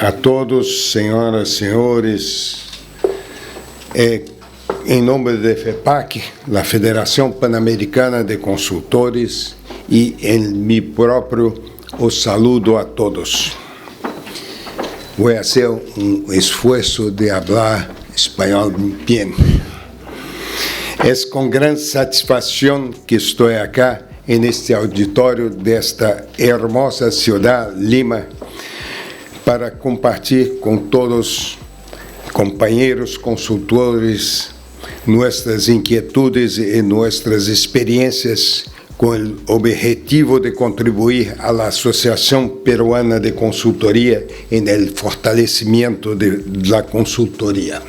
A todos, senhoras e senhores, em nome da FEPAC, a Federação Pan-Americana de Consultores, e em mim próprio, os saludo a todos. Vou fazer um esforço de falar espanhol bem. É com grande satisfação que estou aqui, neste auditório desta hermosa cidade, Lima, para compartilhar com todos, companheiros consultores, nossas inquietudes e nossas experiências, com o objetivo de contribuir à Associação Peruana de Consultoria em el fortalecimento da consultoria.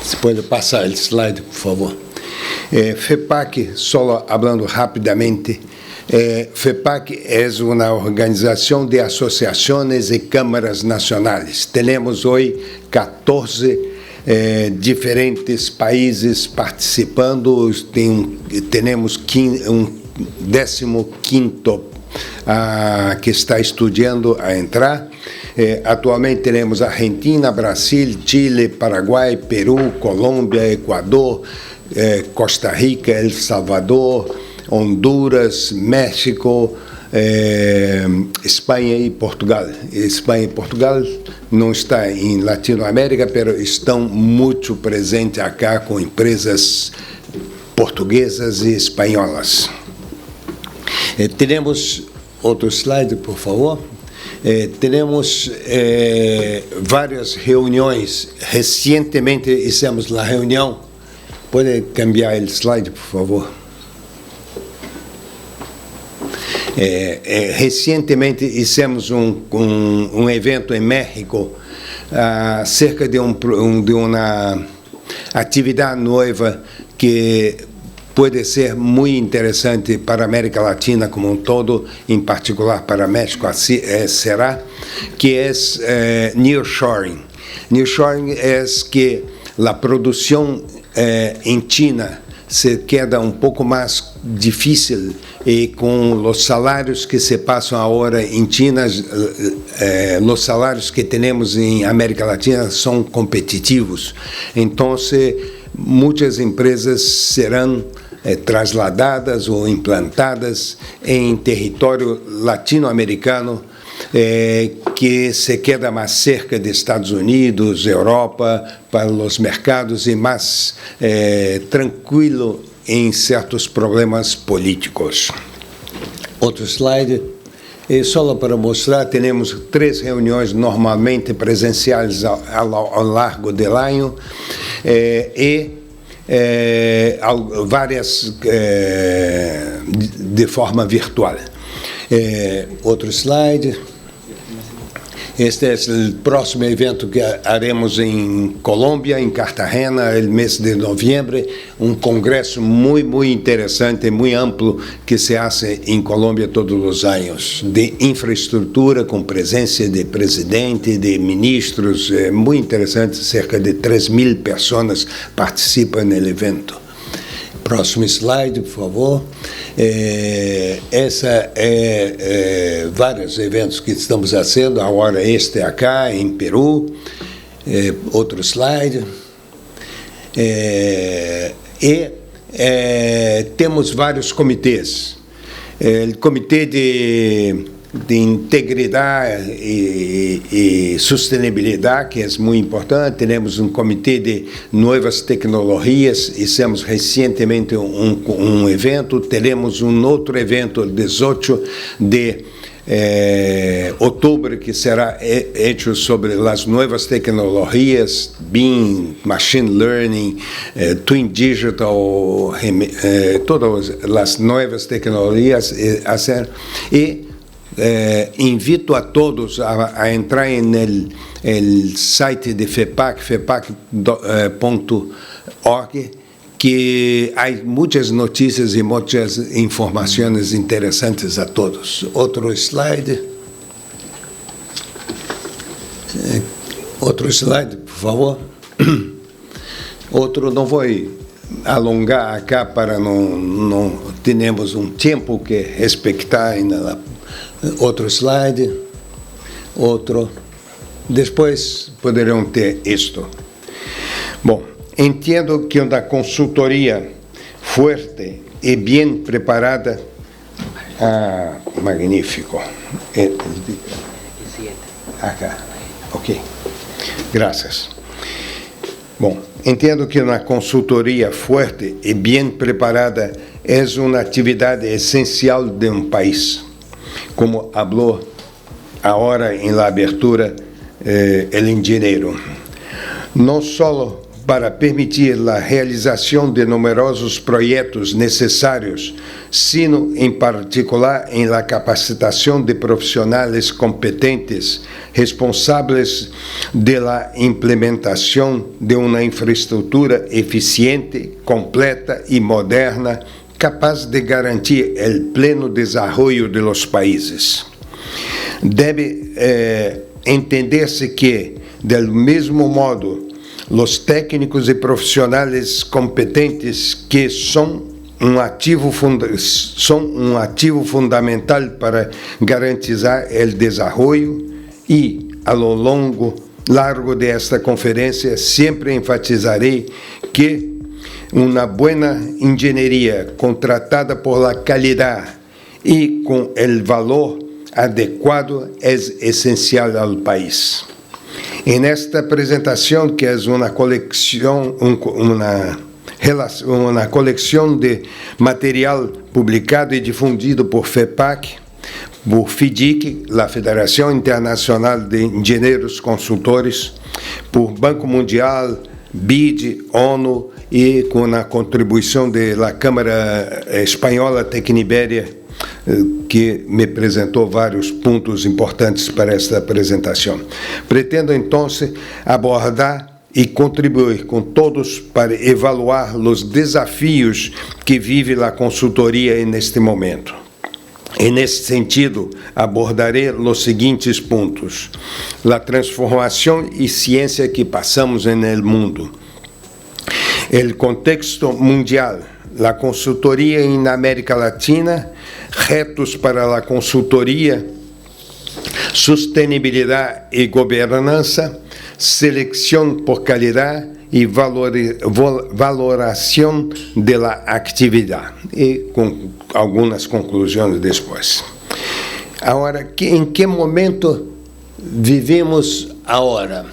Se pode passar o slide, por favor. FEPAC, só falando rapidamente, FEPAC é uma organização de associações e câmaras nacionais. Temos hoje 14 diferentes países participando, temos um 15º que está estudando a entrar. Atualmente temos Argentina, Brasil, Chile, Paraguai, Peru, Colômbia, Equador, Costa Rica, El Salvador, Honduras, México, Espanha e Portugal. Espanha e Portugal não está em Latinoamérica, mas estão muito presentes aqui com empresas portuguesas e espanholas. Temos outro slide, por favor. Temos várias reuniões. Recentemente fizemos a reunião. Pode cambiar o slide, por favor. Recentemente fizemos um evento em México acerca de uma atividade nova que pode ser muito interessante para a América Latina como um todo, em particular para México, será, que é nearshoring. Nearshoring é que a produção em China se queda um pouco mais difícil e com os salários que se passam agora em China, os salários que temos em América Latina são competitivos. Então, muitas empresas serão trasladadas ou implantadas em território latino-americano que se queda mais cerca de Estados Unidos, Europa, para os mercados e mais tranquilo em certos problemas políticos. Outro slide. Só para mostrar, temos 3 reuniões normalmente presenciais ao largo do ano e várias de forma virtual. Outro slide. Este é o próximo evento que haremos em Colômbia, em Cartagena, no mês de novembro, um congresso muito interessante, muito amplo, que se faz em Colômbia todos os anos, de infraestrutura, com presença de presidente, de ministros, muito interessante, cerca de 3.000 pessoas participam no evento. Próximo slide, por favor. Essa vários eventos que estamos fazendo, agora este aqui em Peru. Outro slide. Temos vários comitês. O comitê de integridade e sustentabilidade, que é muito importante. Temos um comitê de novas tecnologias, fizemos recentemente um evento. Teremos um outro evento, 18 de outubro, que será feito sobre as novas tecnologias, BIM, Machine Learning, Twin Digital, todas as novas tecnologias e invito a todos a entrar no site de FEPAC, fepac.org, que há muitas notícias e muitas informações interessantes a todos. Outro slide. Outro slide, por favor. Outro, não vou alongar aqui para não termos um tempo que respeitar. Outro slide. outro. Depois poderão ter isto. Bom, entendo que uma consultoria forte e bem preparada. Magnífico. Acá. Ok. Graças. Bom, entendo que uma consultoria forte e bem preparada é uma atividade essencial de um país, como falou agora em la abertura o engenheiro. Não só para permitir a realização de numerosos projetos necessários, sino em particular em la capacitação de profissionais competentes responsáveis de la implementação de uma infraestrutura eficiente, completa e moderna, capaz de garantir o pleno desenvolvimento de los países. Deve entender-se que, do mesmo modo, os técnicos e profissionais competentes que são um ativo fundamental para garantizar o desenvolvimento e, ao largo desta conferência, sempre enfatizarei que uma boa engenharia contratada por la qualidade e com o valor adequado é essencial ao país. En esta apresentação, que é uma coleção de material publicado e difundido por FEPAC, por FIDIC, a Federação Internacional de Engenheiros Consultores, por Banco Mundial, BID, ONU e com a contribuição da Câmara Espanhola Tecnibéria, que me apresentou vários pontos importantes para esta apresentação. Pretendo, então, abordar e contribuir com todos para evaluar os desafios que vive a consultoria neste momento. E, nesse sentido, abordarei os seguintes pontos: a transformação e ciência que passamos no mundo, o contexto mundial, a consultoria na América Latina, retos para a consultoria, sustentabilidade e governança, seleção por qualidade e valoração da atividade. E com algumas conclusões depois. Agora, em que momento vivemos agora?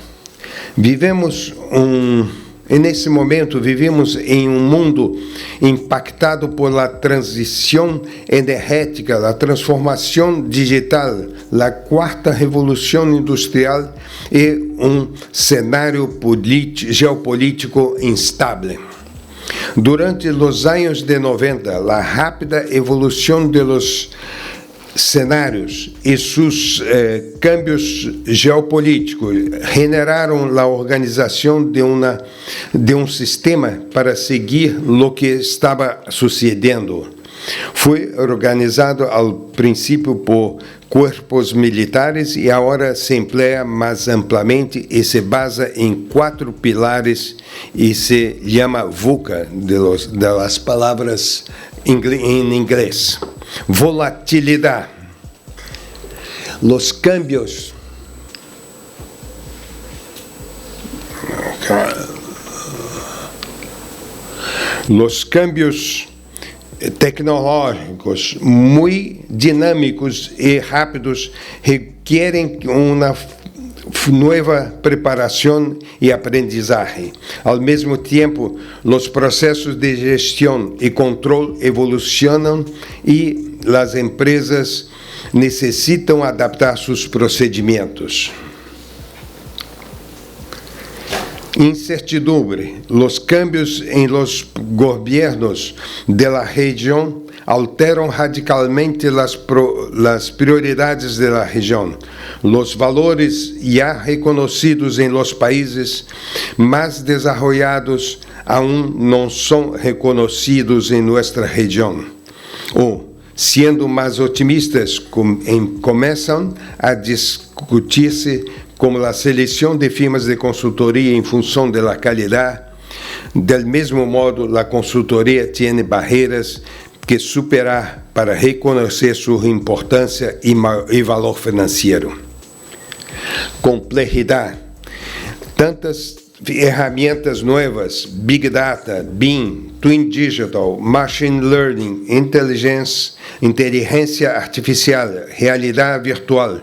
Nesse momento, vivemos em um mundo impactado por a transição energética, a transformação digital, a quarta revolução industrial e um cenário geopolítico instável. Durante os anos de 90, a rápida evolução de los cenários e seus cambios geopolíticos generaram a organização de um sistema para seguir o que estava sucedendo. Foi organizado ao princípio por corpos militares e agora se emplea mais amplamente e se basa em 4 pilares e se chama VUCA, das palavras em inglês. Volatilidade. Los cambios tecnológicos muito dinâmicos e rápidos requerem uma nova preparação e aprendizagem. Ao mesmo tempo, os processos de gestão e controle evolucionam e as empresas necessitam adaptar seus procedimentos. Incertidumbre. Os cambios em los gobiernos de la região alteram radicalmente as prioridades de la região. Os valores já reconhecidos em los países mais desenvolvidos aún não são reconhecidos em nossa região. Sendo mais otimistas, começam a discutir-se como a seleção de firmas de consultoria em função da qualidade. Do mesmo modo, a consultoria tem barreiras que superar para reconhecer sua importância e valor financeiro. complexidade. Tantas ferramentas novas, Big Data, BIM, Twin Digital, Machine Learning, inteligência artificial, realidade virtual,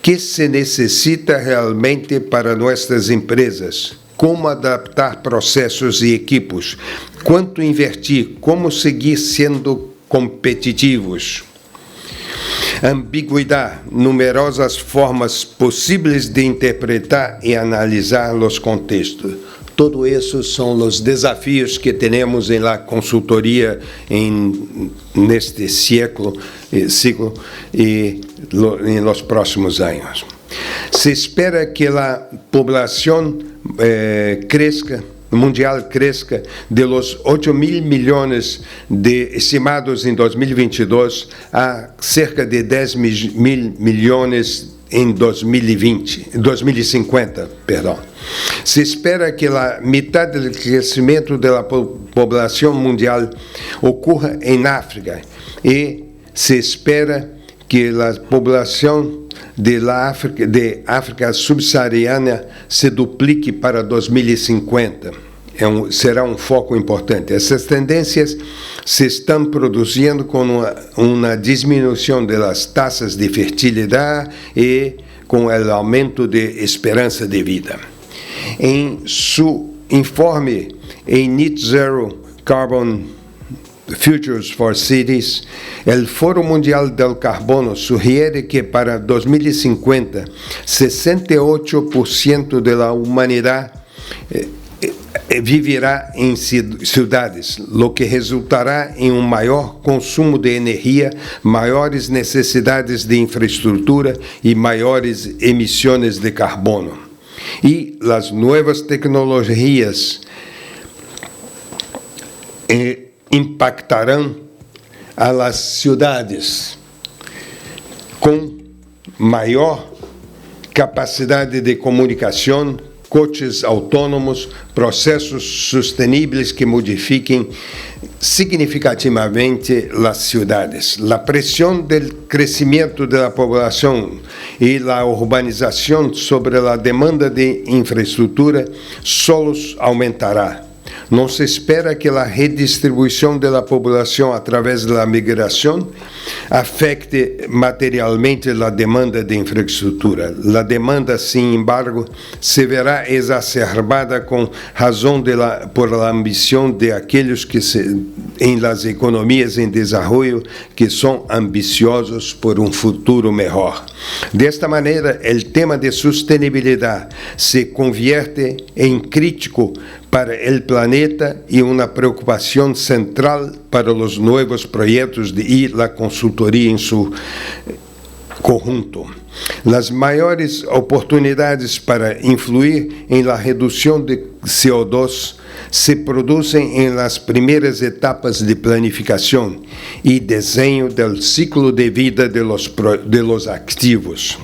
que se necessita realmente para nossas empresas. Como adaptar processos e equipos, quanto investir, como seguir sendo competitivos. Ambiguidade, numerosas formas possíveis de interpretar e analisar os contextos. Todo isso são os desafios que temos em la consultoria neste ciclo e em los próximos anos. Se espera que a população mundial cresça de los 8.000 milhões estimados em 2022 a cerca de 10.000 milhões em 2050. Se espera que a metade do crescimento da população mundial ocorra em África e se espera que a população de África subsaariana se duplique para 2050. Será um foco importante. Essas tendências se estão produzindo com uma diminuição das taxas de fertilidade e com o aumento de esperança de vida. Em seu informe em Net Zero Carbon Futures for Cities, o Fórum Mundial del Carbono sugere que para 2050, 68% da humanidade viverá em cidades, o que resultará em um maior consumo de energia, maiores necessidades de infraestrutura e maiores emissões de carbono. E as novas tecnologias impactarão as cidades com maior capacidade de comunicação, coches autônomos, processos sustentáveis que modifiquem significativamente as cidades. A pressão do crescimento da população e a urbanização sobre a demanda de infraestrutura só aumentará. Não se espera que a redistribuição da população através da migração afete materialmente a demanda de infraestrutura. A demanda, sin embargo, se verá exacerbada com razão por a ambição de aqueles que em las economias em desenvolvimento que são ambiciosos por um futuro melhor. Desta maneira, o tema de sustentabilidade se convierte em crítico para o planeta e uma preocupação central para os novos projetos e a consultoria em seu conjunto. As maiores oportunidades para influir em la redução de CO2 se produzem em las primeiras etapas de planificação e desenho do ciclo de vida de los ativos.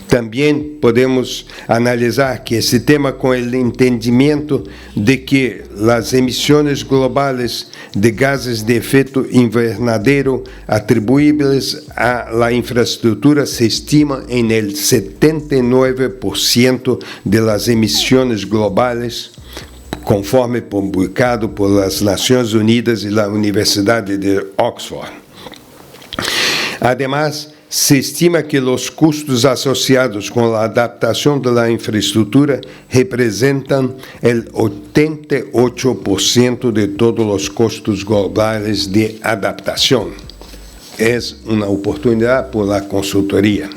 Também podemos analisar que esse tema com o entendimento de que as emissões globais de gases de efeito invernadeiro atribuíveis à infraestrutura se estima em el 79% das emissões globais, conforme publicado por as Nações Unidas e a Universidade de Oxford. Además, se estima que os custos associados com a adaptação da infraestrutura representam o 88% de todos os custos globais de adaptação. É uma oportunidade para a consultoria.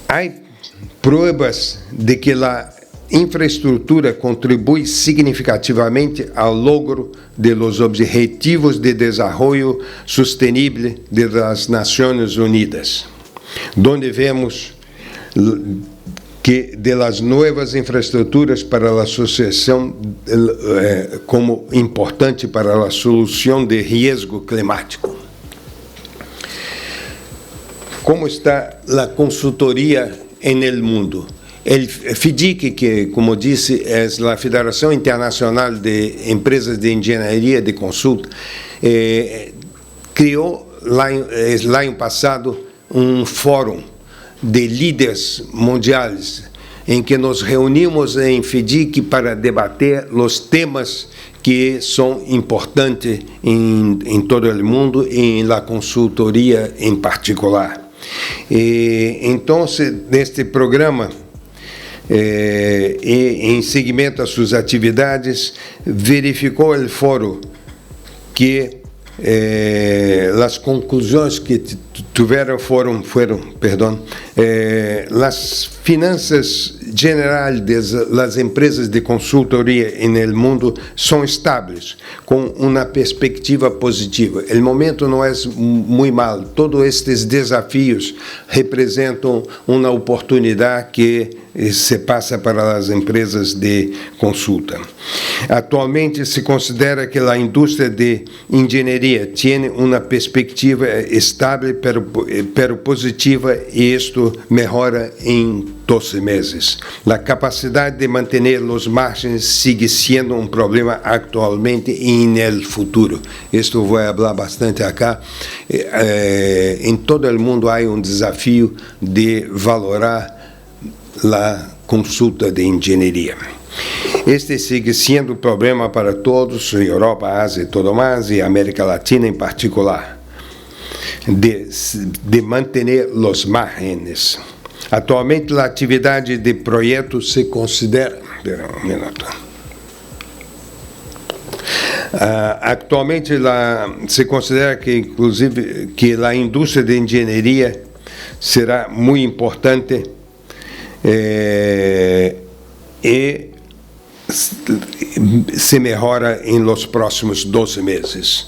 Há provas de que a infraestrutura contribui significativamente ao logro de los Objetivos de Desenvolvimento Sustentável das Nações Unidas, onde vemos que de las novas infraestruturas para a associação como importante para a solução de risco climático. Como está a consultoria no mundo? O FIDIC, que, como disse, é a Federação Internacional de Empresas de Engenharia de Consulta, criou lá no passado um fórum de líderes mundiais, em que nos reunimos em FDIC para debater os temas que são importantes em todo o mundo e na consultoria em particular. Então, neste programa, em seguimento às suas atividades, verificou o fórum que as conclusões que tiveram foram as finanças gerais das empresas de consultoria no mundo são estáveis, com uma perspectiva positiva. O momento não é muito mal. Todos estes desafios representam uma oportunidade que se passa para as empresas de consulta. Atualmente se considera que a indústria de engenharia tem uma perspectiva estável, pero positiva, e isto melhora em 12 meses. A capacidade de manter os margens sigue sendo um problema atualmente e no futuro. Isto vou falar bastante acá. Em todo o mundo há um desafio de valorar a consulta de engenharia. Este sigue sendo um problema para todos, Europa, Ásia e tudo mais, e América Latina em particular, de manter os margens. Atualmente, a atividade de projeto se considera... Atualmente, se considera que, inclusive, que a indústria de engenharia será muito importante e se melhora em los próximos 12 meses.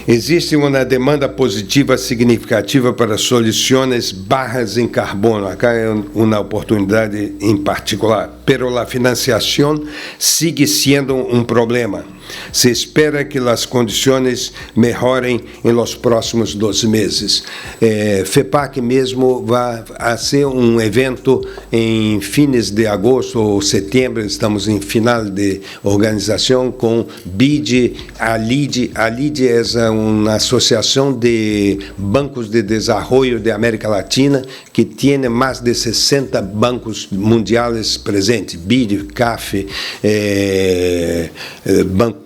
Existe uma demanda positiva significativa para soluções bajas em carbono. Acá é uma oportunidade em particular, pero a financiação sigue sendo um problema. Se espera que as condições melhorem em los próximos 12 meses. FEPAC mesmo vai ser um evento em fins de agosto ou setembro, estamos em final de organização com BID, a LID. A LID é uma associação de bancos de desenvolvimento de América Latina que tem mais de 60 bancos mundiais presentes, BID, CAF, Banco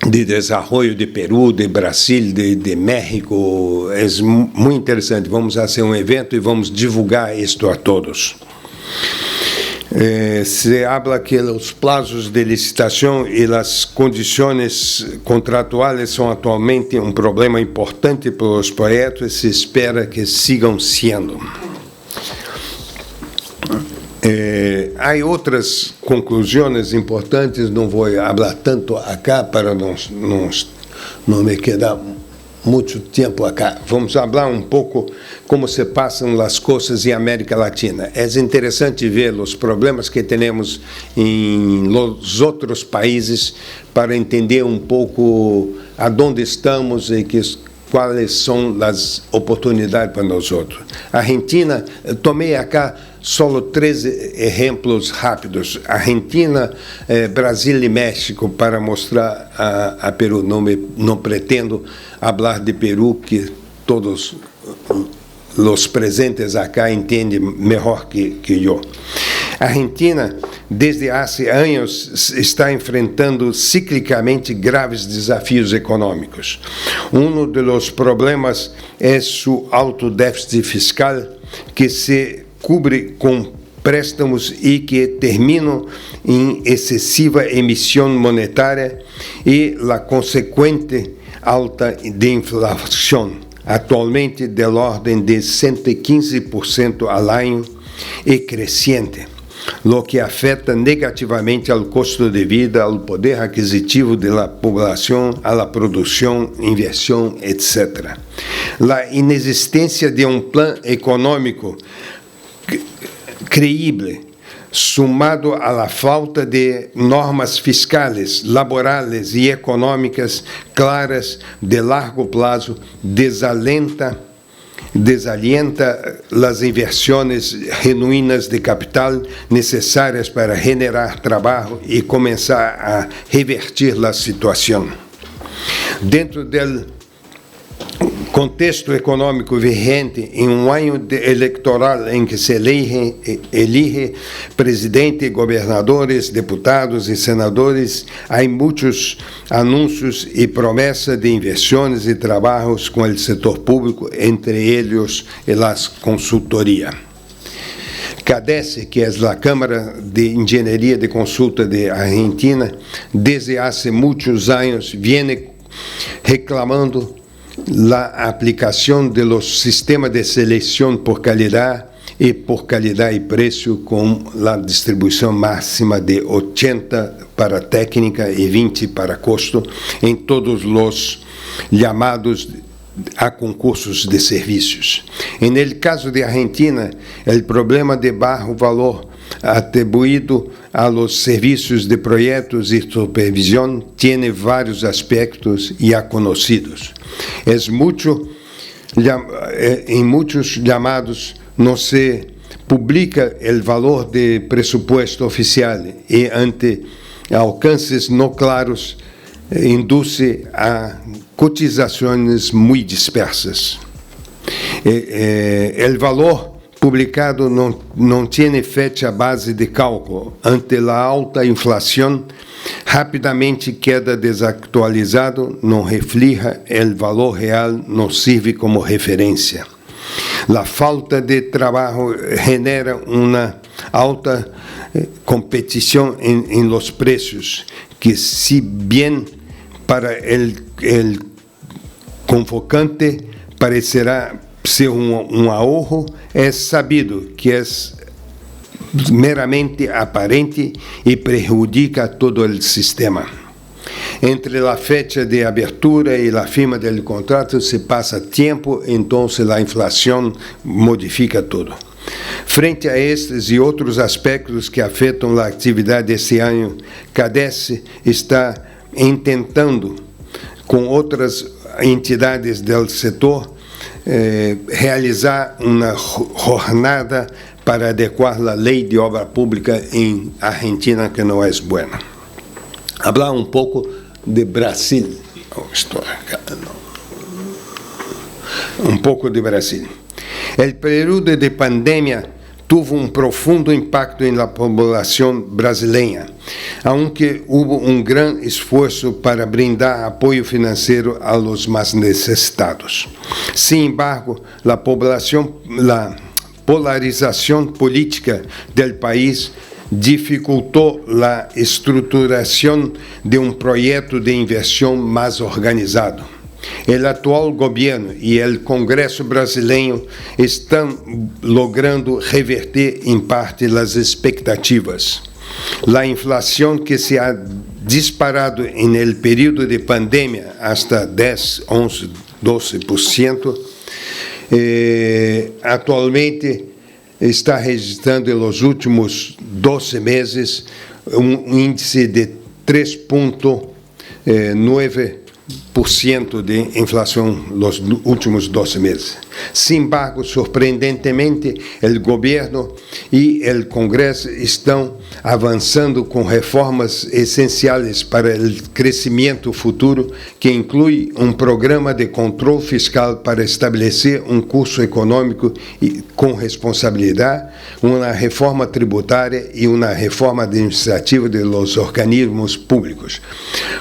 de Desenvolvimento de Peru, de Brasil, de México. É muito interessante. Vamos fazer um evento e vamos divulgar isto a todos. Se habla que os prazos de licitação e as condições contratuais são atualmente um problema importante para os projetos e se espera que sigam sendo. Há outras conclusões importantes, não vou falar tanto acá para não me quedar muito tempo acá. Vamos falar um pouco como se passam as coisas em América Latina. É interessante ver os problemas que temos em os outros países para entender um pouco aonde estamos e quais são as oportunidades para nós outros. Argentina, tomei acá só 3 exemplos rápidos. Argentina, Brasil e México, para mostrar a Peru. Não pretendo falar de Peru, que todos os presentes acá entendem melhor que eu. A Argentina, desde há anos, está enfrentando ciclicamente graves desafios econômicos. Um dos problemas é seu alto déficit fiscal, que se cobre com préstamos e que terminam em excessiva emissão monetária e a consequente alta de inflação, atualmente de ordem de 115% ao ano e crescente, lo que afeta negativamente ao custo de vida, ao poder aquisitivo da população, à produção, inversão, etc. A inexistência de um plano econômico creíble, sumado à falta de normas fiscais, laborais e econômicas claras de largo prazo, desalienta as inversões genuínas de capital necessárias para generar trabalho e começar a revertir a situação. Dentro do contexto econômico vigente em um ano eleitoral em que se elige presidente, governadores, deputados e senadores, há muitos anúncios e promessas de inversiones e trabalhos com o setor público, entre eles a consultoria. CADESE, que é a Câmara de Engenharia de Consulta de Argentina, desde há muitos anos vem reclamando a aplicação de los sistemas de seleção por qualidade e preço, com a distribuição máxima de 80 para técnica e 20 para custo em todos os chamados a concursos de serviços. En el caso de Argentina, o problema de bajo valor atribuído a los serviços de projetos e supervisão tem vários aspectos já conhecidos. Em muitos chamados não se publica o valor de presupuesto oficial e ante alcances não claros induz a cotizações muito dispersas. O valor publicado não tem fecha base de cálculo. Ante a alta inflação, rapidamente queda desactualizado, não reflija o valor real, não serve como referência. A falta de trabalho genera uma alta competição em los preços, que se bem para o convocante parecerá ser um ahorro, é sabido que é meramente aparente e prejudica todo o sistema. Entre a fecha de abertura e a firma do contrato se passa tempo, então a inflação modifica tudo. Frente a estes e outros aspectos que afetam a atividade deste ano, CADESE está tentando, com outras entidades do setor, realizar uma jornada para adequar a lei de obra pública em Argentina, que não é boa. Hablar um pouco de Brasil. Um pouco de Brasil. O período de pandemia teve profundo impacto na população brasileira, aunque houve grande esforço para brindar apoio financeiro a los mais necessitados. Sin embargo, a polarização política do país dificultou a estruturação de projeto de inversão mais organizado. O atual governo e o Congresso brasileiro estão logrando reverter em parte as expectativas. A inflação que se ha disparado no período de pandemia hasta 10, 11, 12%, atualmente está registrando nos últimos 12 meses índice de 3,9% de inflação nos últimos 12 meses. Sin embargo, surpreendentemente, o governo e o Congresso estão avançando com reformas essenciais para o crescimento futuro, que inclui programa de controle fiscal para estabelecer curso econômico com responsabilidade, uma reforma tributária e uma reforma administrativa dos organismos públicos.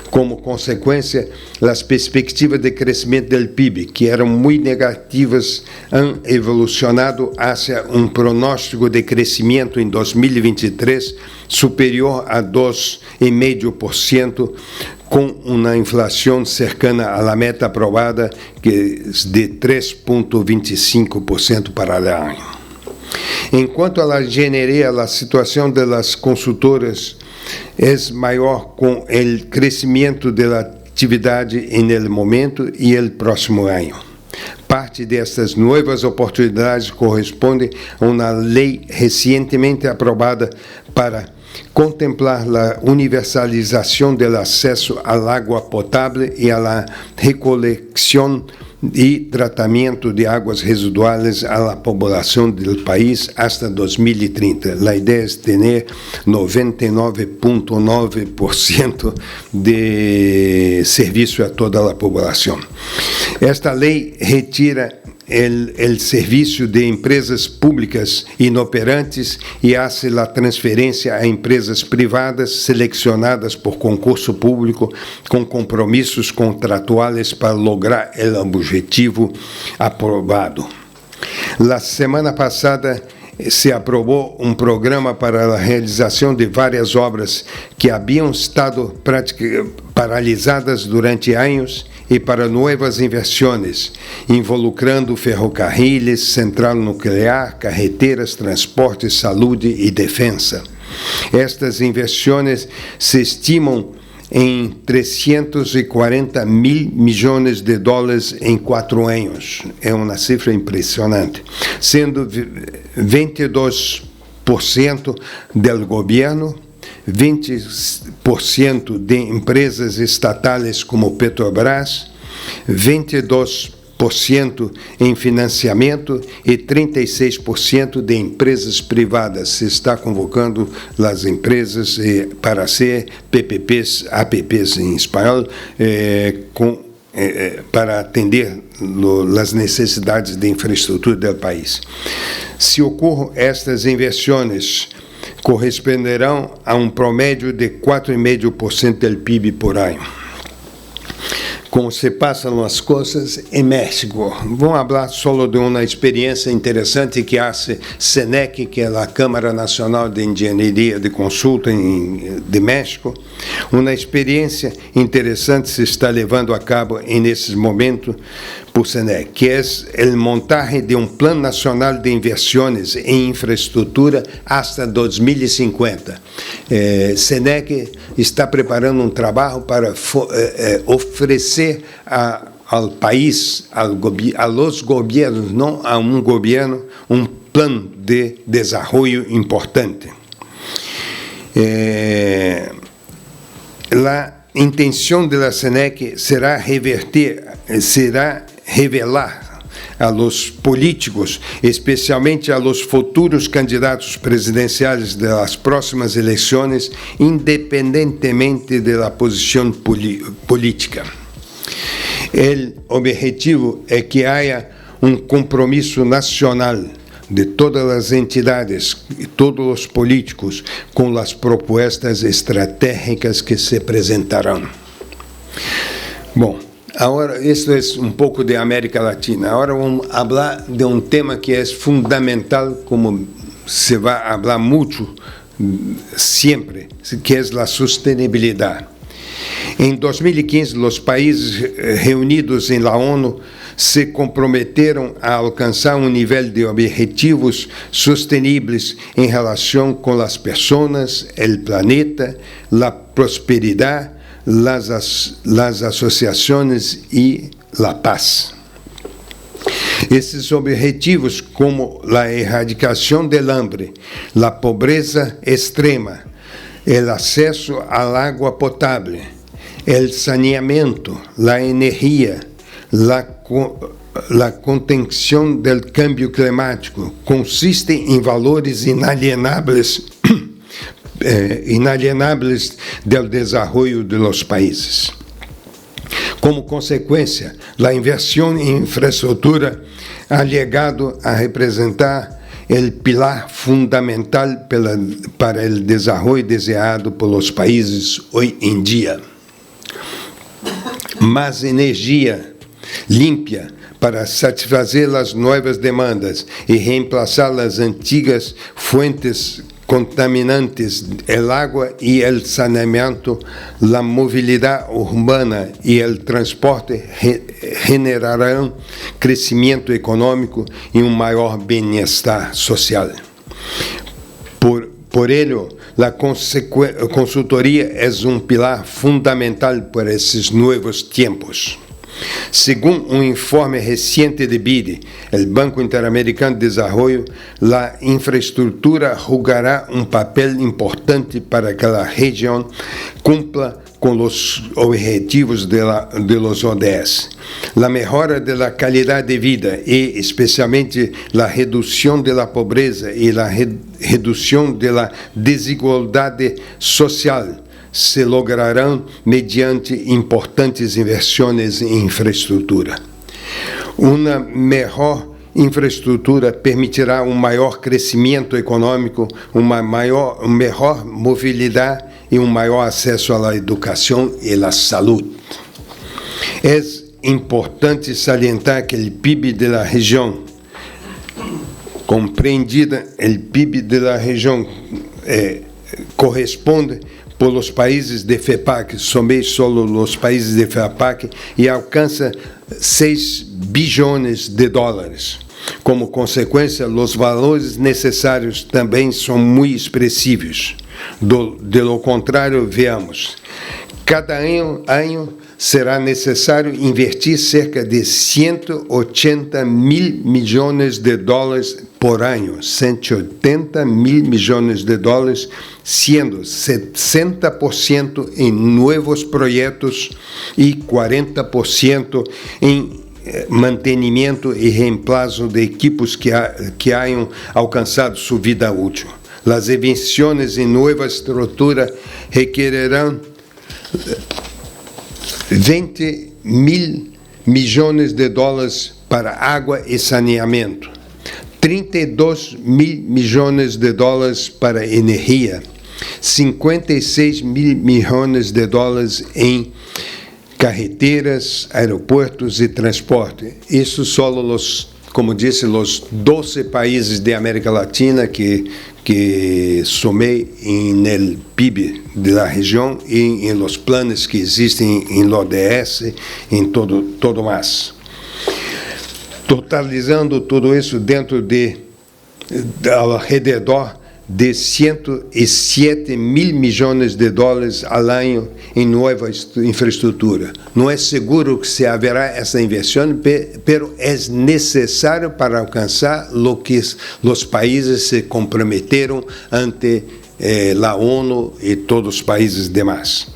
Como consequência, as perspectivas de crescimento do PIB, que eram muito negativas, han evolucionado hacia pronóstico de crescimento em 2023 superior a 2,5%, com uma inflação cercana à meta aprovada, que é de 3,25% para o ano. Enquanto a engenharia, a situação das consultoras é maior com o crescimento da atividade no momento e no próximo ano. Parte destas novas oportunidades corresponde a uma lei recentemente aprovada para contemplar a universalização do acesso à água potável e à recolecção e tratamento de águas residuais à população do país hasta 2030. A ideia é ter 99,9% de serviço a toda a população. Esta lei retira o serviço de empresas públicas inoperantes e hace a transferência a empresas privadas selecionadas por concurso público com compromissos contratuais para lograr o objetivo aprovado. La semana passada se aprovou um programa para a realização de várias obras que haviam estado paralisadas durante anos e para novas inversões, involucrando ferrocarriles, central nuclear, carreteras, transporte, saúde e defesa. Estas inversões se estimam em 340 mil milhões de dólares em 4 anos. É uma cifra impressionante, sendo 22% do governo, 20% de empresas estatais como Petrobras, 22% em financiamento e 36% de empresas privadas. Se está convocando as empresas para ser PPPs, APPs em espanhol, para atender as necessidades de infraestrutura do país. Se ocorram estas inversões, corresponderão a um promédio de 4,5% do PIB por ano. Como se passam as coisas em México. Vamos falar só de uma experiência interessante que hace SENEC, que é a Câmara Nacional de Engenharia de Consulta de México. Uma experiência interessante se está levando a cabo nesses momentos por SENEC, que é o montaje de um Plano Nacional de Inversões em Infraestrutura hasta 2050. SENEC está preparando um trabalho para oferecer ao país, a los governos, não a um governo, um plano de desenvolvimento importante. A intenção da SENEC será revelar a los políticos, especialmente a los futuros candidatos presidenciais das próximas eleições, independentemente da posição política. O objetivo é que haja um compromisso nacional de todas as entidades e todos os políticos com as propostas estratégicas que se apresentarão. Bom, agora, isso é um pouco de América Latina. Agora vamos falar de um tema que é fundamental, como se vai falar muito sempre, que é a sustentabilidade. Em 2015, os países reunidos em la ONU se comprometeram a alcançar um nível de objetivos sustentáveis em relação com as pessoas, o planeta, a prosperidade, as associações e a paz. Esses objetivos, como a erradicação do hambre, a pobreza extrema, o acesso à água potável, o saneamento, a energia, a contenção do câmbio climático, consistem em valores inalienáveis do desenvolvimento dos países. Como consequência, a inversão em infraestrutura ha chegado a representar o pilar fundamental para o desenvolvimento desejado pelos países hoje em dia. Mais energia limpa para satisfazer as novas demandas e reemplaçar as antigas fontes contaminantes, o água e o saneamento, a mobilidade urbana e o transporte generarão crescimento econômico e um maior bem-estar social. Por ello, a consultoria é um pilar fundamental para esses novos tempos. Segundo um informe recente de BID, o Banco Interamericano de Desenvolvimento, a infraestrutura jogará um papel importante para que a região cumpra com os objetivos de los ODS. A melhora da qualidade de vida e, especialmente, a redução da pobreza e a redução da desigualdade social se lograrão mediante importantes inversões em infraestrutura. Uma melhor infraestrutura permitirá um maior crescimento econômico, uma melhor mobilidade e um maior acesso à educação e à saúde. É importante salientar que o PIB da região, compreendida, o PIB da região corresponde por os países de FEPAC, somei solo os países de FEPAC, e alcança 6 bilhões de dólares. Como consequência, os valores necessários também são muito expressivos. De lo contrário, veamos. Cada ano será necessário investir cerca de 180 mil milhões de dólares por ano, 180 mil milhões de dólares, sendo 60% em novos projetos e 40% em mantenimento e reemplazo de equipos que hayan alcançado sua vida útil. As invenções em nova estrutura requererão 20 mil milhões de dólares para água e saneamento, 32 mil milhões de dólares para energia, 56 mil milhões de dólares em carreteras, aeroportos e transporte. Isso só como disse, os 12 países de América Latina que somei no PIB da região e em los planos que existem em ODS, em todo mais. Totalizando tudo isso dentro ao redor de 107 mil milhões de dólares ao ano em nova infraestrutura. Não é seguro que se haverá essa inversão, pero é necessário para alcançar o que os países se comprometeram ante a ONU e todos os países demais.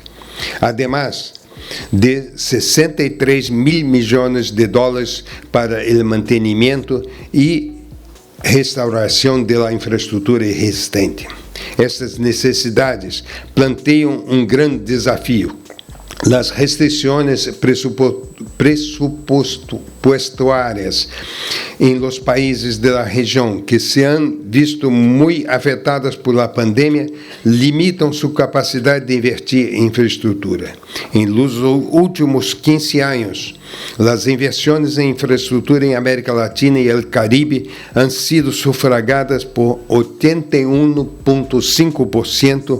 Además de 63 mil milhões de dólares para o mantenimento e restauração da infraestrutura existente. Estas necessidades planteiam um grande desafio. As restrições pressupostuárias em los países da região que se han visto muito afetadas por la pandemia limitam sua capacidade de investir em infraestrutura. Em los últimos 15 anos, as inversões em infraestrutura em América Latina e el Caribe han sido sufragadas por 81,5%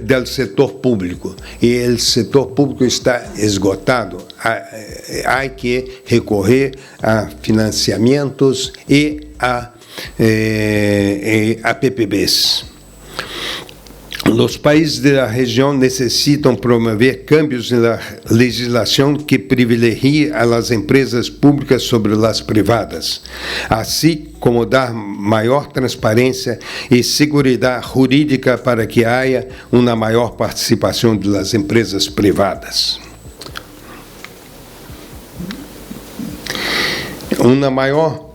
do setor público, e o setor público está esgotado. Há que recorrer a financiamentos e a PPPs. Os países da região necessitam promover cambios na legislação que privilegie as empresas públicas sobre as privadas, assim como dar maior transparência e segurança jurídica para que haja uma maior participação das empresas privadas. Uma maior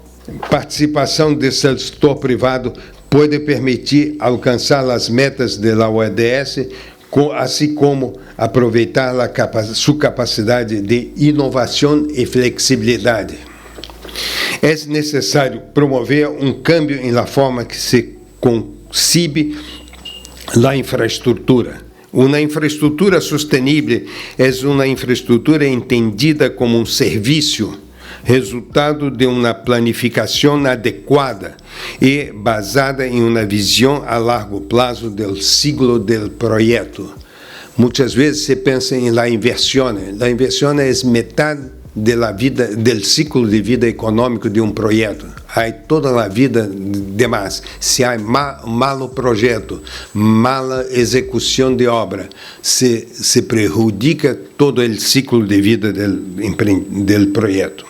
participação do setor privado pode permitir alcançar as metas da ODS, assim como aproveitar sua capacidade de inovação e flexibilidade. É necessário promover um cambio na forma que se concibe a infraestrutura. Uma infraestrutura sustentável é uma infraestrutura entendida como um serviço, resultado de uma planificação adequada e basada em uma visão a largo prazo do ciclo do projeto. Muitas vezes se pensa em la inversão. A inversão é metade do ciclo de vida econômico de um projeto. Há toda a vida demais. Se há malo projeto, mala execução de obra, se prejudica todo o ciclo de vida do projeto.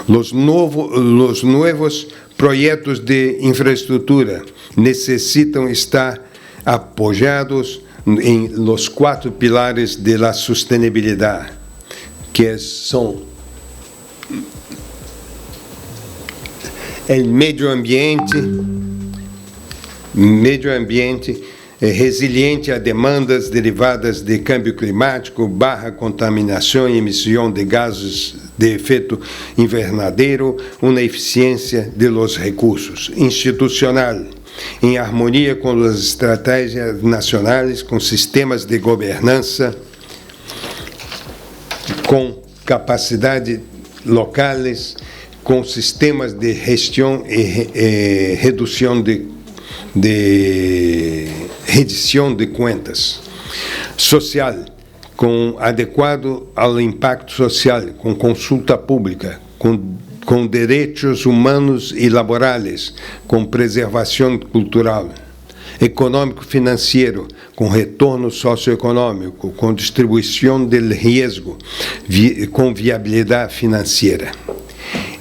Os novos projetos de infraestrutura necessitam estar apoiados em los 4 pilares da sustentabilidade, que são o meio ambiente, resiliente a demandas derivadas de câmbio climático, contaminação e emissão de gases de efeito invernadeiro, uma eficiência de los recursos. Institucional, em harmonia com as estratégias nacionais, com sistemas de governança, com capacidade locais, com sistemas de gestão e redução de redição de contas. Social, com adequado ao impacto social, com consulta pública, com direitos humanos e laborais, com preservação cultural. Econômico-financeiro, com retorno socioeconômico, com distribuição do risco, com viabilidade financeira.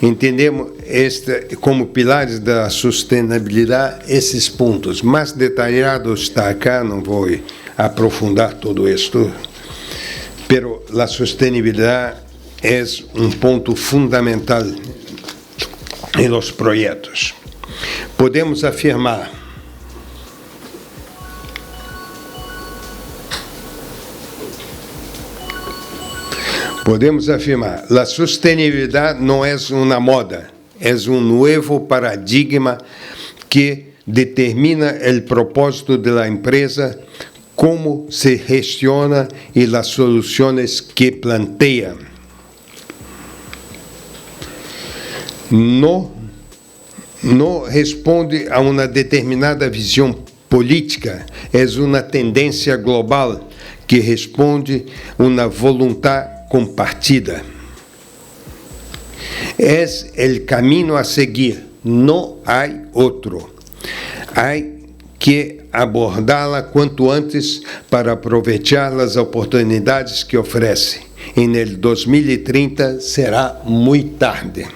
Entendemos como pilares da sustentabilidade esses pontos. Mais detalhado está cá, não vou aprofundar todo isto, pero a sustentabilidade é ponto fundamental em los projetos. Podemos afirmar a sustentabilidade não é uma moda, é novo paradigma que determina o propósito da empresa, como se gestiona e as soluções que plantea. Não responde a uma determinada visão política, é uma tendência global que responde a uma vontade compartida. É o caminho a seguir, não há outro. Há que abordá-la quanto antes para aproveitar as oportunidades que oferece. Em 2030 será muito tarde.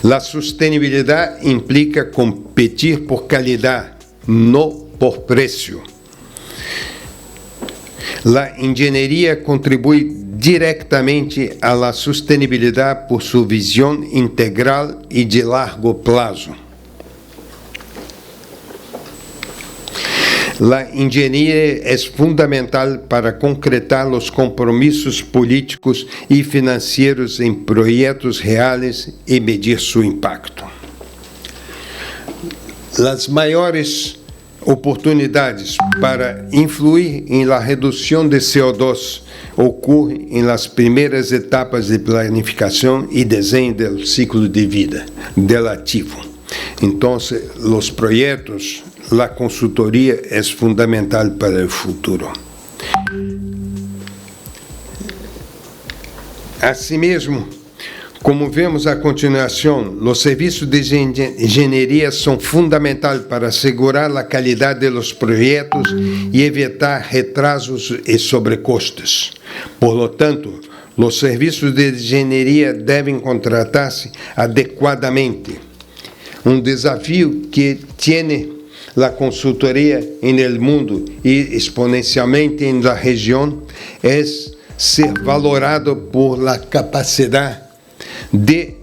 A sustentabilidade implica competir por qualidade, não por preço. A engenharia contribui diretamente à la sustentabilidade por sua visão integral e de largo prazo. A engenharia é fundamental para concretar os compromissos políticos e financeiros em projetos reais e medir seu impacto. As maiores oportunidades para influir em la redução de CO2 ocorrem em las primeiras etapas de planificação e desenho do ciclo de vida do ativo. Então, os projetos, a consultoria é fundamental para o futuro. Assim mesmo, como vemos a continuação, os serviços de engenharia são fundamentais para assegurar a qualidade dos projetos e evitar retrasos e sobrecustos. Por lo tanto, os serviços de engenharia devem contratar-se adequadamente. Desafio que tem a consultoria no mundo e exponencialmente na região é ser valorado por la capacidade de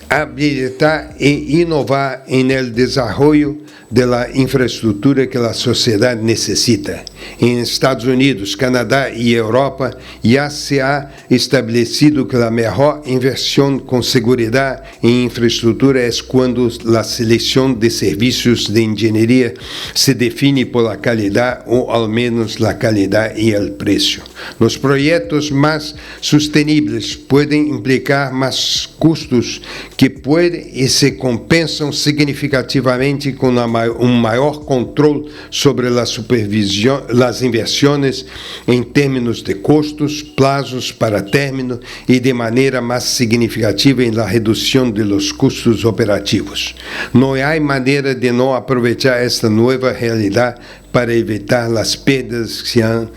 habilitar e inovar no desenvolvimento da infraestrutura que a sociedade necessita. Em Estados Unidos, Canadá e Europa, já se ha estabelecido que a melhor inversão com segurança em infraestrutura é quando a seleção de serviços de engenharia se define por la qualidade ou, ao menos, la qualidade e o preço. Os projetos mais sustentáveis podem implicar mais custos que podem e se compensam significativamente com maior controle sobre a supervisão, as inversões em termos de custos, prazos para término e de maneira mais significativa em la redução de los custos operativos. Não há maneira de não aproveitar esta nova realidade para evitar as perdas que se han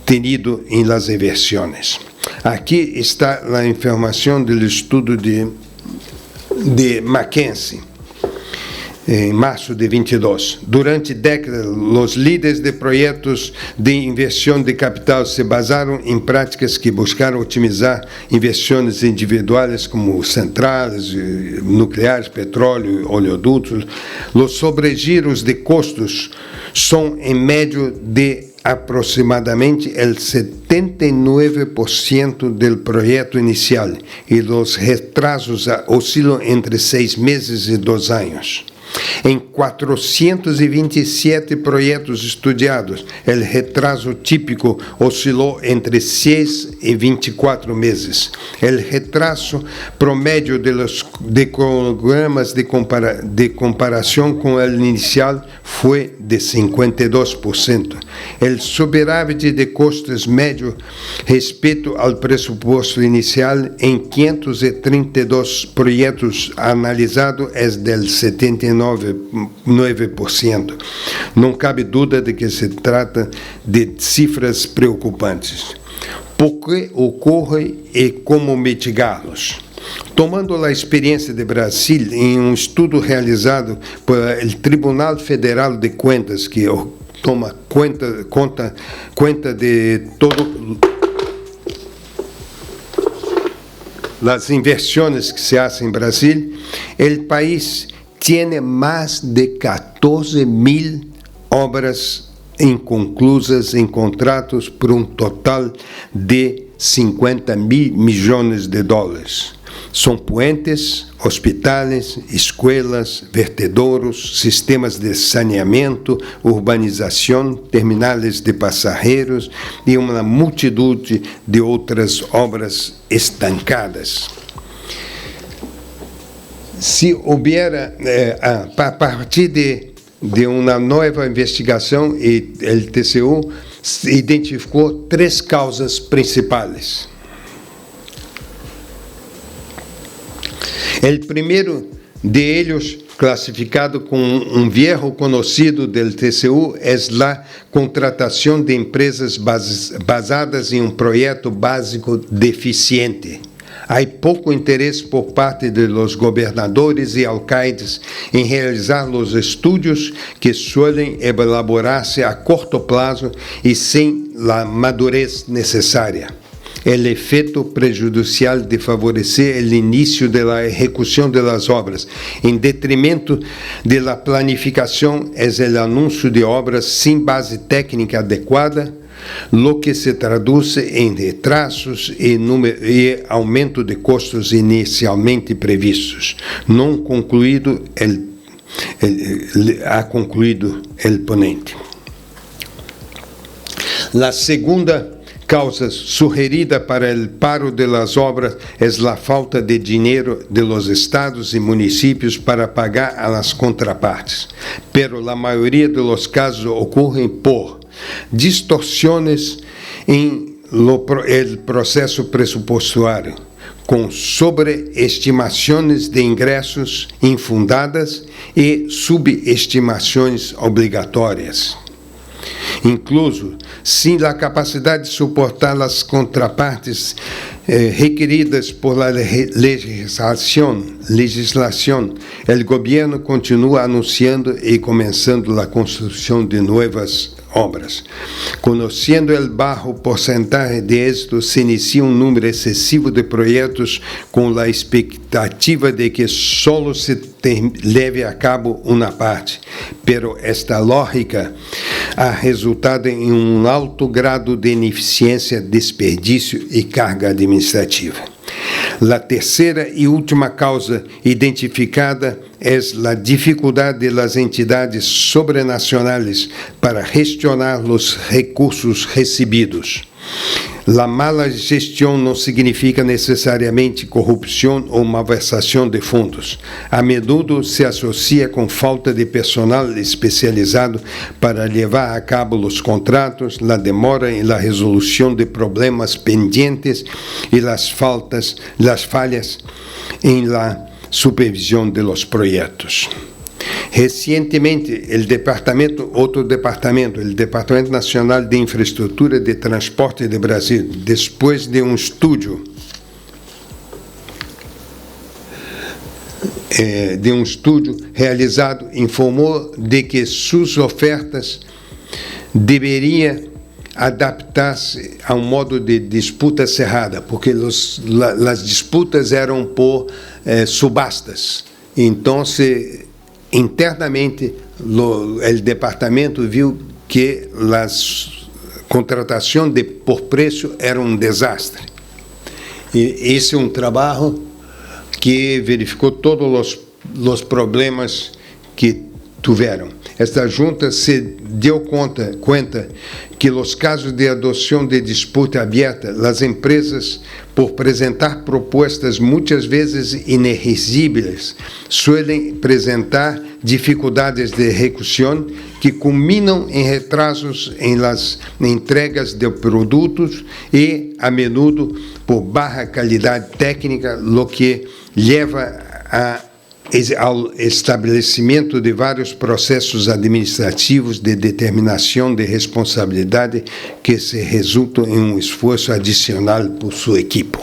tenido em las inversões. Aqui está a informação do estudo de McKinsey. em março de 22. Durante décadas, os líderes de projetos de inversão de capital se basaram em práticas que buscaram otimizar inversões individuais como centrais, nucleares, petróleo, oleodutos. Os sobregiros de custos são, em médio, de aproximadamente el 79% do projeto inicial e os retrasos oscilam entre 6 meses e 2 anos. Em 427 projetos estudados, o retraso típico oscilou entre 6 e 24 meses. O retraso promédio de programas de comparação com o inicial foi de 52%. O superávit de custos médio respeito ao pressuposto inicial em 532 projetos analisados é del 79%. Não cabe dúvida de que se trata de cifras preocupantes. Por que ocorre e como mitigá-los? Tomando a experiência de Brasil em um estudo realizado pelo Tribunal Federal de Contas, que toma conta de todo as inversões que se fazem em Brasil, o país tem mais de 14.000 obras inconclusas em contratos por um total de 50 mil milhões de dólares. São puentes, hospitais, escolas, vertedouros, sistemas de saneamento, urbanização, terminais de passageiros e uma multidão de outras obras estancadas. Se houver, a partir de uma nova investigação, o TCU identificou 3 causas principais. O primeiro de eles, classificado como um viejo conhecido do TCU, é a contratação de empresas basadas em um projeto básico deficiente. Há pouco interesse por parte dos governadores e alcaides em realizar os estudos que suelen elaborar-se a curto prazo e sem a madurez necessária. O efeito prejudicial de favorecer o início da execução das obras, em detrimento da planificação, é o anúncio de obras sem base técnica adequada, lo que se traduz em retrasos e aumento de custos inicialmente previstos. Não concluído ha concluído o ponente. A segunda causa sugerida para o paro de las obras é a falta de dinheiro de los estados e municípios para pagar a las contrapartes, pero a maioria de los casos ocorrem por distorções em el processo pressupostuário, com sobreestimações de ingressos infundadas e subestimações obrigatórias. Incluso, sem a capacidade de suportar as contrapartes requeridas por la legislação, o governo continua anunciando e começando a construção de novas obras. Conhecendo o baixo porcentagem de êxito, se inicia um número excessivo de projetos com a expectativa de que só se leve a cabo uma parte, pero esta lógica ha resultado em um alto grado de ineficiência, desperdício e carga administrativa. A terceira e última causa identificada é a dificuldade das entidades sobrenacionais para gestionar os recursos recebidos. A mala gestão não significa necessariamente corrupção ou malversação de fundos. A menudo se associa com falta de personal especializado para levar a cabo os contratos, a demora em la resolução de problemas pendentes e as falhas em la supervisão de los projetos. Recentemente, o Departamento Nacional de Infraestrutura de Transporte de Brasil, depois de um estudo de um estudo realizado, informou de que suas ofertas deveriam adaptar-se a um modo de disputa cerrada, porque as disputas eram por subastas. Então, internamente, o departamento viu que as contratações por preço eram um desastre. E esse é um trabalho que verificou todos os problemas que tiveram. Esta junta se deu conta que os casos de adoção de disputa aberta, as empresas, por apresentar propostas muitas vezes inelegíveis, suelen apresentar dificuldades de execução que culminam em retrasos em las entregas de produtos e, a menudo, por baixa qualidade técnica, o que leva ao estabelecimento de vários processos administrativos de determinação de responsabilidade que se resultam em um esforço adicional por sua equipe.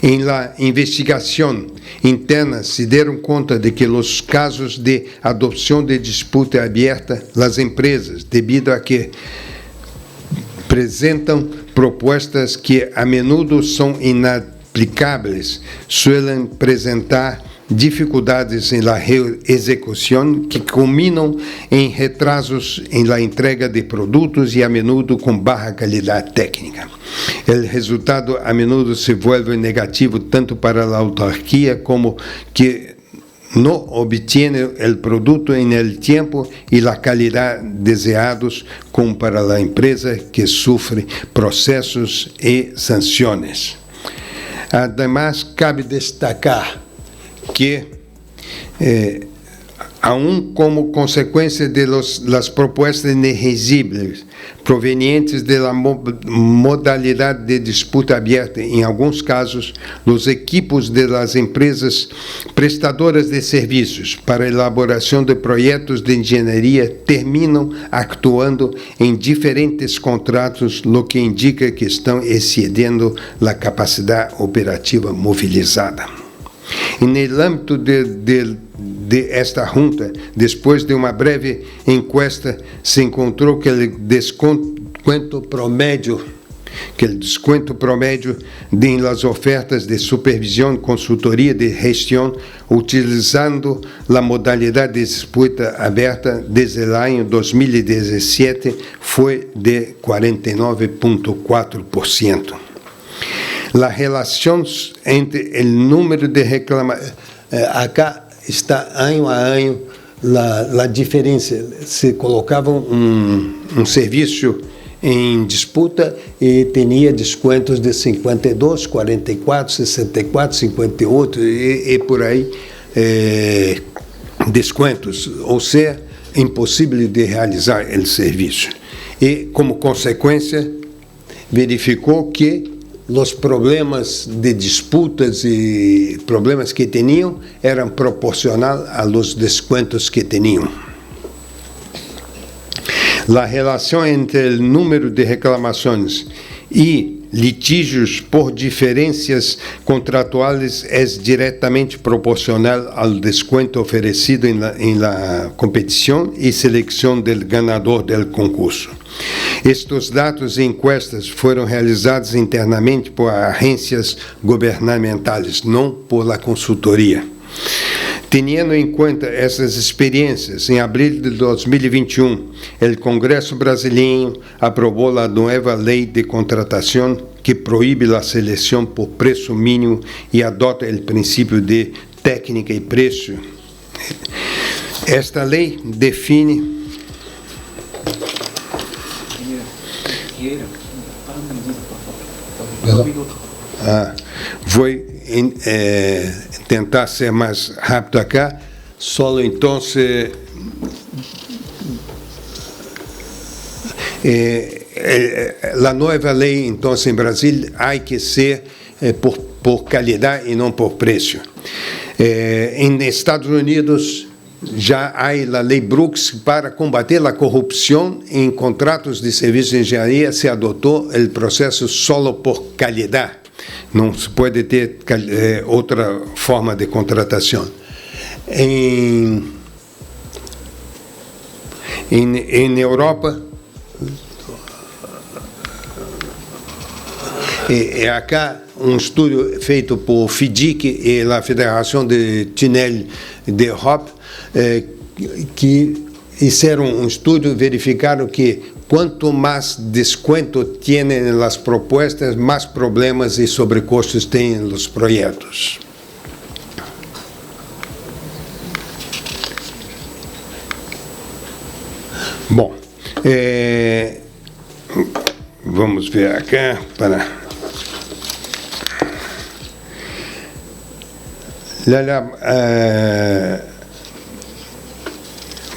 Em la investigação interna se deram conta de que os casos de adoção de disputa aberta, as empresas, devido a que apresentam propostas que a menudo são inaplicáveis, suelen apresentar dificuldades em la execução que culminam em retrasos em la entrega de produtos e a menudo com baixa qualidade técnica. O resultado a menudo se vuelve negativo tanto para a autarquia como que não obtém o produto em el tempo e a qualidade deseados, como para a empresa que sofre processos e sanções. Además, cabe destacar que, aun como consequência de las propostas inelegíveis provenientes da modalidade de disputa aberta, em alguns casos, os equipos das empresas prestadoras de serviços para a elaboração de projetos de engenharia terminam actuando em diferentes contratos, o que indica que estão excedendo a capacidade operativa mobilizada. No âmbito de esta junta, depois de uma breve encuesta, se encontrou que o desconto promédio em las ofertas de supervisão e consultoria de gestão, utilizando a modalidade de disputa aberta desde o ano 2017, foi de 49,4%. A relação entre o número de reclamações, acá está ano a ano a diferença. Se colocava um serviço em disputa e tinha descontos de 52, 44, 64, 58 e por aí descontos, ou seja, impossível de realizar o serviço. E, como consequência, verificou que os problemas de disputas e problemas que tinham eram proporcionais aos descontos que tinham. A relação entre o número de reclamações e litígios por diferenças contratuais é diretamente proporcional ao desconto oferecido em la competição e seleção do ganador do concurso. Estes dados e encuestas foram realizados internamente por agências governamentais, não por a consultoria. Tendo em conta essas experiências, em abril de 2021, o Congresso brasileiro aprovou a nova lei de contratação que proíbe a seleção por preço mínimo e adota o princípio de técnica e preço. Esta lei define vou tentar ser mais rápido acá. Só então a nova lei então em Brasil há que ser por qualidade e não por preço. Em Estados Unidos já há a lei Brooks para combater a corrupção em contratos de serviços de engenharia. Se adotou o processo solo por qualidade. Não se pode ter outra forma de contratação. em Europa, acá um estudo feito por FIDIC e a Federação de Túnel de Europe, que fizeram um estudo, verificaram que quanto mais desconto têm as propostas, mais problemas e sobrecustos têm os projetos. Bom, vamos ver acá para...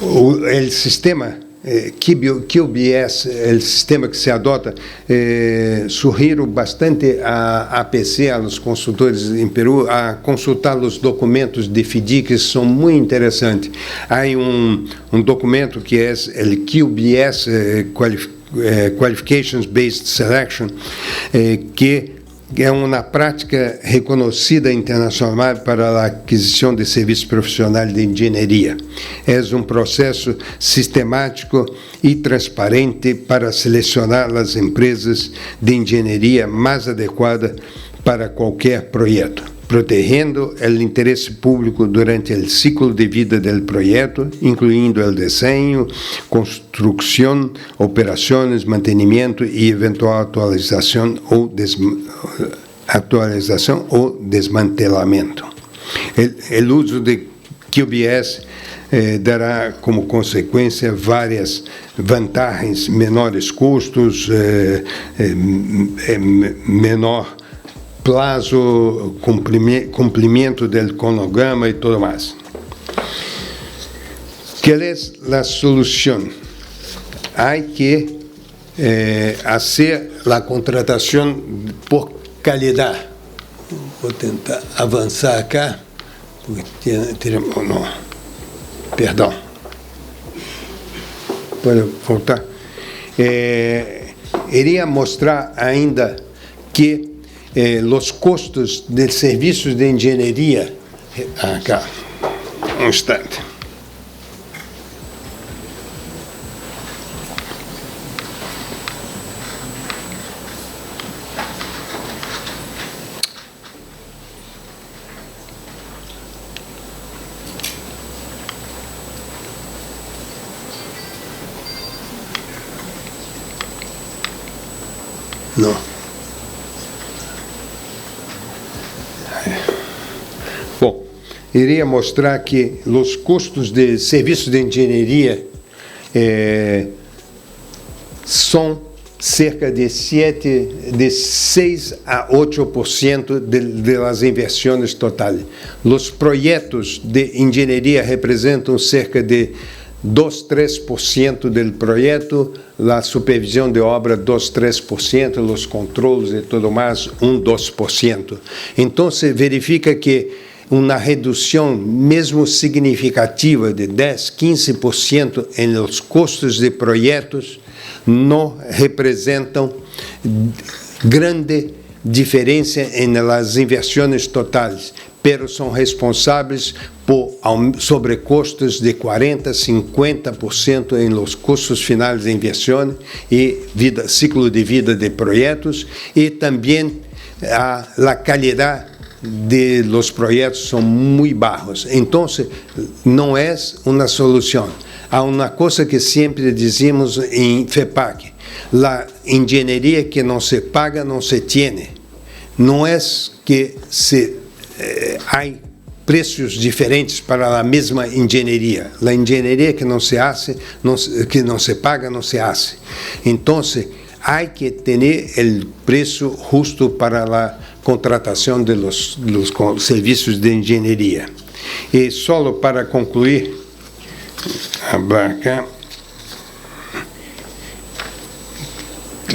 O sistema QBS, o sistema que se adota, sugiro bastante a APC, aos consultores em Peru, a consultar os documentos de FIDIC, que são muito interessantes. Há um documento que é o QBS, Qualifications Based Selection, que é uma prática reconhecida internacional para a aquisição de serviços profissionais de engenharia. É um processo sistemático e transparente para selecionar as empresas de engenharia mais adequadas para qualquer projeto, protegendo o interesse público durante o ciclo de vida do projeto, incluindo o desenho, construção, operações, mantenimento e eventual atualização ou desmantelamento. O uso de QBS dará como consequência várias vantagens: menores custos, menor prazo, cumprimento do cronograma e tudo mais. Qual é a solução? Há que fazer a contratação por qualidade. Vou tentar avançar acá, porque não. Perdão. Pode voltar. Iria mostrar ainda que os custos de serviços de engenharia, acá, um instante. Não. Bom, iria mostrar que os custos de serviços de engenharia são cerca de 6 a 8% das inversões totais. Os projetos de engenharia representam cerca de 2-3% do projeto, a supervisão de obra 2-3%, os controles e tudo mais 1-2%. Então se verifica que uma redução mesmo significativa de 10-15% em os custos de projetos não representam grande diferença em as inversões totais, pero são responsáveis por sobrecustos de 40-50% em los custos finais de inversão e ciclo de vida de projetos, e também a qualidade de los projetos são muito baixos. Então, não é uma solução. Há uma coisa que sempre dizemos em FEPAC: a engenharia que não se paga não se tiene. Não é que há preços diferentes para a mesma engenharia. A engenharia que não se hace, que não se paga, não se hace. Então, há que ter o preço justo para a contratação de los serviços de engenharia. E só para concluir, acá,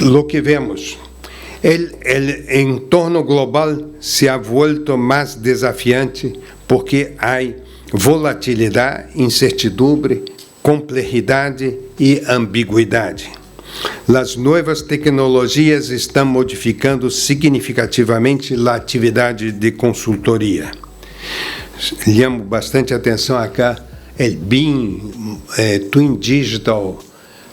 o que vemos. El entorno global se ha vuelto más desafiante porque hay volatilidad, incertidumbre, complejidad y ambigüedad. Las nuevas tecnologias están modificando significativamente la actividad de consultoría. chamo bastante atenção acá, o BIM, Twin Digital,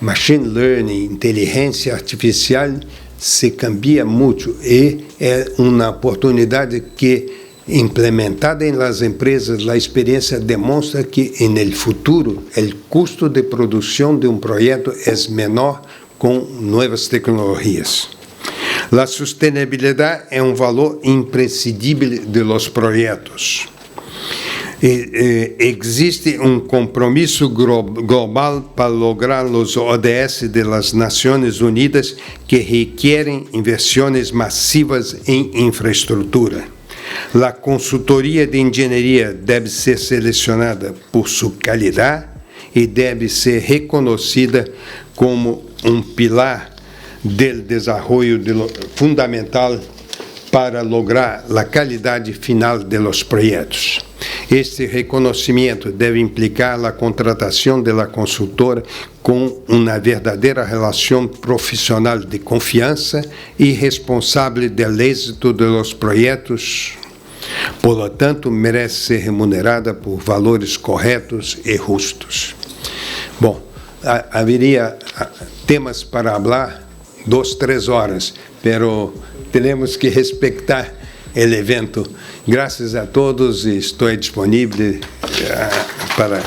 Machine Learning, inteligência artificial, se cambia muito e é uma oportunidade que, implementada em las empresas, a experiência demonstra que, no futuro, o custo de produção de um projeto é menor com novas tecnologias. A sustentabilidade é um valor imprescindível de los projetos. Existe um compromisso global para lograr os ODS de las Nações Unidas que requerem inversões massivas em infraestrutura. A consultoria de engenharia deve ser selecionada por sua qualidade e deve ser reconhecida como um pilar do desenvolvimento fundamental para lograr a qualidade final de los projetos. Este reconhecimento deve implicar a contratação da consultora com uma verdadeira relação profissional de confiança e responsável do êxito de los projetos. Por lo tanto, merece ser remunerada por valores corretos e justos. Bom, haveria temas para falar 2, 3 horas, pero temos que respeitar o evento. Graças a todos e estou disponível para...